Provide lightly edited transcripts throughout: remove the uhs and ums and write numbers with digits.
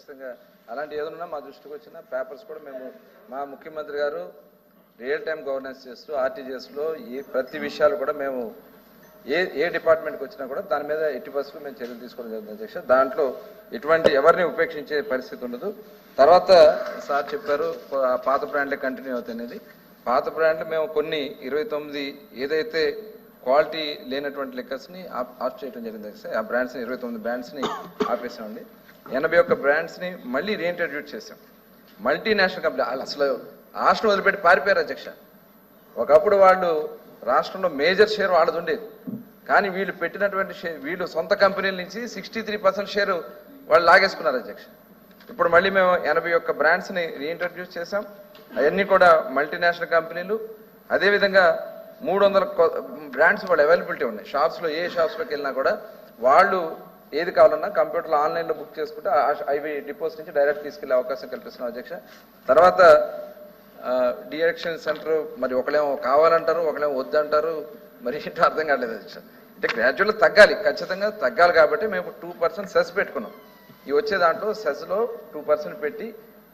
ఖచ్చితంగా అలాంటి ఏదైనా మా దృష్టికి వచ్చిన పేపర్స్ కూడా మేము మా ముఖ్యమంత్రి గారు రియల్ టైం గవర్నెన్స్ చేస్తూ ఆర్టీజీఎస్లో ప్రతి విషయాలు కూడా మేము ఏ డిపార్ట్మెంట్కి వచ్చినా కూడా దాని మీద ఎట్టి పరిస్థితులు మేము చర్యలు తీసుకోవడం జరుగుతుంది అధ్యక్ష. దాంట్లో ఎటువంటి ఎవరిని ఉపేక్షించే పరిస్థితి ఉండదు. తర్వాత సార్ చెప్పారు పాత బ్రాండ్లే కంటిన్యూ అవుతాయి అనేది. పాత బ్రాండ్లు మేము కొన్ని 29 ఏదైతే క్వాలిటీ లేనటువంటి లిక్కర్స్ని ఆఫ్ చేయడం జరిగింది అధ్యక్ష. ఆ బ్రాండ్స్ని 29 బ్రాండ్స్ని ఆపేసామండి. 81 బ్రాండ్స్ని మళ్ళీ రీఇంట్రడ్యూస్ చేసాం. మల్టీనేషనల్ కంపెనీ వాళ్ళు అసలు రాష్ట్రం వదిలిపెట్టి పారిపోయారు అధ్యక్ష. ఒకప్పుడు వాళ్ళు రాష్ట్రంలో మేజర్ షేర్ వాళ్ళది ఉండేది, కానీ వీళ్ళు పెట్టినటువంటి షేర్ వీళ్ళు సొంత కంపెనీల నుంచి 63% షేరు వాళ్ళు లాగేసుకున్నారు అధ్యక్ష. ఇప్పుడు మళ్ళీ మేము 81 బ్రాండ్స్ని రీఇంట్రడ్యూస్ చేసాం. అవన్నీ కూడా మల్టీనేషనల్ కంపెనీలు. అదేవిధంగా 300 బ్రాండ్స్ వాళ్ళు అవైలబిలిటీ ఉన్నాయి షాప్స్లో. ఏ షాప్స్లోకి వెళ్ళినా కూడా వాళ్ళు ఏది కావాలన్నా కంప్యూటర్లో ఆన్లైన్లో బుక్ చేసుకుంటే అవి డిపోస్ నుంచి డైరెక్ట్ తీసుకెళ్లే అవకాశం కల్పిస్తున్నాం అధ్యక్ష. తర్వాత డిఎడిక్షన్ సెంటర్ మరి ఒకళ్ళేమో కావాలంటారు, ఒకళ్ళేమో వద్దంటారు, మరి ఏంటో అర్థం కావట్లేదు అధ్యక్ష. అంటే గ్రాడ్యువల్గా తగ్గాలి, ఖచ్చితంగా తగ్గాలి కాబట్టి మేము 2% సెస్ పెట్టుకున్నాం. ఈ వచ్చే దాంట్లో సెస్లో 2% పెట్టి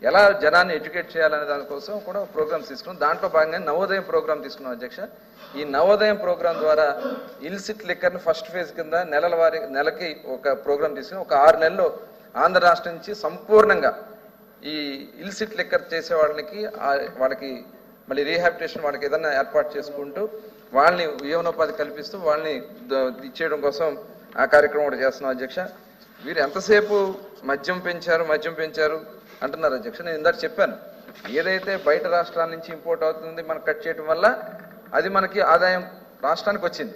ఎలా జనాన్ని ఎడ్యుకేట్ చేయాలనే దానికోసం కూడా ప్రోగ్రామ్స్ తీసుకున్నాం. దాంట్లో భాగంగా నవోదయం ప్రోగ్రామ్ తీసుకున్నాం అధ్యక్ష. ఈ నవోదయం ప్రోగ్రాం ద్వారా ఇల్సిట్ లిక్కర్ని ఫస్ట్ ఫేజ్ కింద నెలకి ఒక ప్రోగ్రాం తీసుకుని ఒక 6 నెలల్లో ఆంధ్ర రాష్ట్రం నుంచి సంపూర్ణంగా ఈ ఇల్సిట్ లిక్కర్ చేసే వాళ్ళకి మళ్ళీ రీహాబిటేషన్ వాళ్ళకి ఏదన్నా ఏర్పాటు చేసుకుంటూ వాళ్ళని జీవనోపాధి కల్పిస్తూ వాళ్ళని ఇచ్చేయడం కోసం ఆ కార్యక్రమం కూడా చేస్తున్నాం అధ్యక్ష. వీరు ఎంతసేపు మద్యం పెంచారు అంటున్నారు అధ్యక్ష. నేను ఇందాక చెప్పాను, ఏదైతే బయట రాష్ట్రాల నుంచి ఇంపోర్ట్ అవుతుంది మనకు కట్ చేయడం వల్ల అది మనకి ఆదాయం రాష్ట్రానికి వచ్చింది,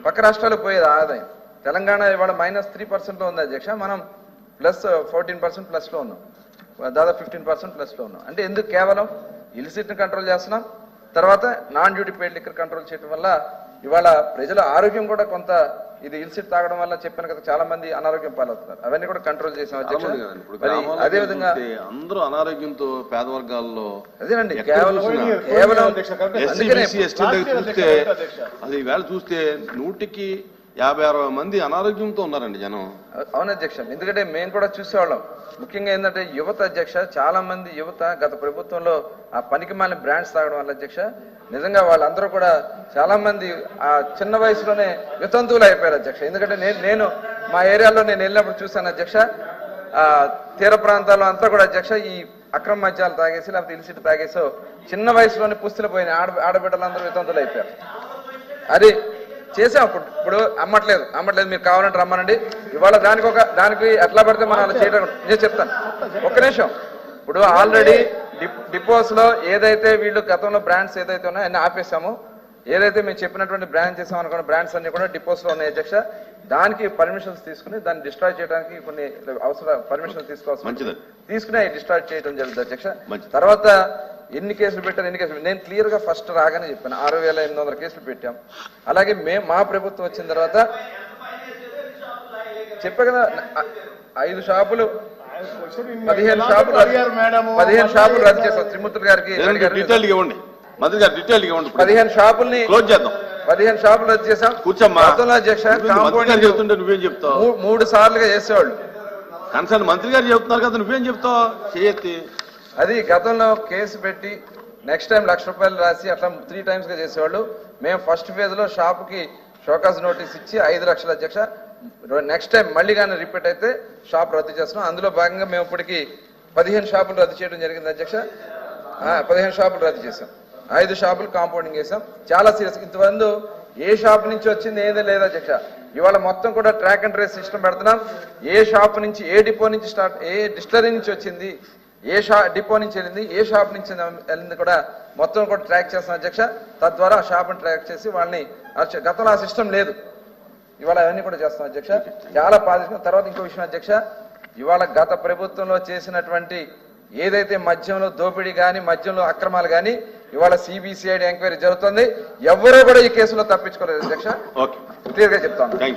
పక్క రాష్ట్రాలకు పోయేది ఆదాయం. తెలంగాణ ఇవాళ -3%లో ఉంది అధ్యక్ష, మనం +14% ప్లస్లో ఉన్నాం, దాదాపు 15% ప్లస్లో ఉన్నాం. అంటే ఎందుకు? కేవలం ఇల్సిట్ని కంట్రోల్ చేస్తున్నాం, తర్వాత non duty paid liquor control చేయడం వల్ల ఇవాళ ప్రజల ఆరోగ్యం కూడా కొంత ఇది ఇల్సిట్ తాగడం వల్ల చెప్పాను కదా చాలా మంది అనారోగ్యం పాలవుతున్నారు, అవన్నీ కూడా కంట్రోల్ చేసాం అధ్యక్ష. అదేవిధంగా అందరూ అనారోగ్యంతో పేద వర్గాల్లో అదేనండి కేవలం చూస్తే అది వేళ చూస్తే 150-60 మంది అనారోగ్యంతో ఉన్నారండి జనం. అవును అధ్యక్ష, ఎందుకంటే మేము కూడా చూసేవాళ్ళం. ముఖ్యంగా ఏంటంటే యువత అధ్యక్ష, చాలా మంది యువత గత ప్రభుత్వంలో ఆ పనికి మాలిన బ్రాండ్స్ తాగడం వల్ల అధ్యక్ష నిజంగా వాళ్ళందరూ కూడా చాలా మంది ఆ చిన్న వయసులోనే వితంతువులు అయిపోయారు అధ్యక్ష. ఎందుకంటే నేను మా ఏరియాలో నేను వెళ్ళినప్పుడు చూశాను అధ్యక్ష, తీర ప్రాంతాల్లో అంతా కూడా అధ్యక్ష ఈ అక్రమ మద్యాలు తాగేసి లేకపోతే ఇల్సిట్ తాగేసో చిన్న వయసులోనే పుస్తులు పోయిన ఆడబిడ్డలందరూ వితంతువులు అయిపోయారు. అది చేసాం. ఇప్పుడు అమ్మట్లేదు మీరు కావాలంటే రమ్మనండి. ఇవాళ దానికి ఎట్లా పడితే మనం అలా చేయడం నేను చెప్తాను. ఒక్క నిమిషం. ఇప్పుడు ఆల్రెడీ డిపోస్ లో ఏదైతే వీళ్ళు గతంలో బ్రాండ్స్ ఏదైతే ఉన్నాయో అన్ని ఆపేసామో, ఏదైతే మేము చెప్పినటువంటి బ్రాండ్ చేసాం అనుకున్న బ్రాండ్స్ అన్ని కూడా డిపోస్ లో ఉన్నాయి అధ్యక్ష. దానికి పర్మిషన్స్ తీసుకుని దాన్ని డిస్ట్రాయ్ చేయడానికి కొన్ని అవసరం పర్మిషన్స్ తీసుకుని డిస్ట్రాయ్ చేయడం జరుగుతుంది అధ్యక్ష. తర్వాత ఎన్ని కేసులు పెట్టారు నేను క్లియర్ గా ఫస్ట్ రాగానే చెప్పాను, 6,800 కేసులు పెట్టాం. అలాగే మా ప్రభుత్వం వచ్చిన తర్వాత చెప్పా కదా 5 షాపులు 15 షాపులు రద్దు చేస్తాం. త్రిమూర్తులు గారికి 15 షాపుల్ని 15 షాపులు రద్దు చేశాం. కూర్చోమ్మా అధ్యక్ష. నువ్వేం చెప్తావు? 3 సార్లుగా చేసేవాళ్ళు. కన్సర్న్ మంత్రి గారు చెప్తున్నారు కదా, నువ్వేం చెప్తావు? చేయెత్తి అది గతంలో కేసు పెట్టి నెక్స్ట్ టైం ₹1,00,000 రాసి అట్లా 3 times గా చేసేవాళ్ళు. మేము ఫస్ట్ ఫేజ్ లో షాపుకి షోకాస్ నోటీస్ ఇచ్చి 5 లక్షల అధ్యక్ష. నెక్స్ట్ టైం మళ్ళీ కానీ రిపీట్ అయితే షాప్ రద్దు చేస్తున్నాం. అందులో భాగంగా మేము ఇప్పటికి 15 షాపులు రద్దు చేయడం జరిగింది అధ్యక్ష. 15 షాపులు రద్దు చేసాం, 5 షాపులు కాంపౌండింగ్ చేసాం. చాలా సీరియస్. ఇంతమంది ఏ షాప్ నుంచి వచ్చింది ఏదే లేదు అధ్యక్ష. ఇవాళ మొత్తం కూడా ట్రాక్ అండ్ ట్రేస్ సిస్టమ్ పెడుతున్నాం. ఏ షాప్ నుంచి ఏ డిపో నుంచి ఏ డిస్టిలరీ నుంచి వచ్చింది, ఏ డిపో నుంచి వెళ్ళింది, ఏ షాప్ నుంచి వెళ్ళింది కూడా మొత్తం కూడా ట్రాక్ చేస్తాం అధ్యక్ష. తద్వారా ఆ షాప్ని ట్రాక్ చేసి వాళ్ళని గతంలో ఆ సిస్టమ్ లేదు, ఇవాళ అవన్నీ కూడా చేస్తాం అధ్యక్ష. చాలా పాజిటివ్. తర్వాత ఇంకో విషయం అధ్యక్ష, ఇవాళ గత ప్రభుత్వంలో చేసినటువంటి ఏదైతే మద్యంలో దోపిడీ కానీ మద్యంలో అక్రమాలు కానీ ఇవాళ సిబిసిఐడి ఎంక్వైరీ జరుగుతుంది. ఎవరూ కూడా ఈ కేసులో తప్పించుకోలేదు అధ్యక్ష. క్లియర్ గా చెప్తాను.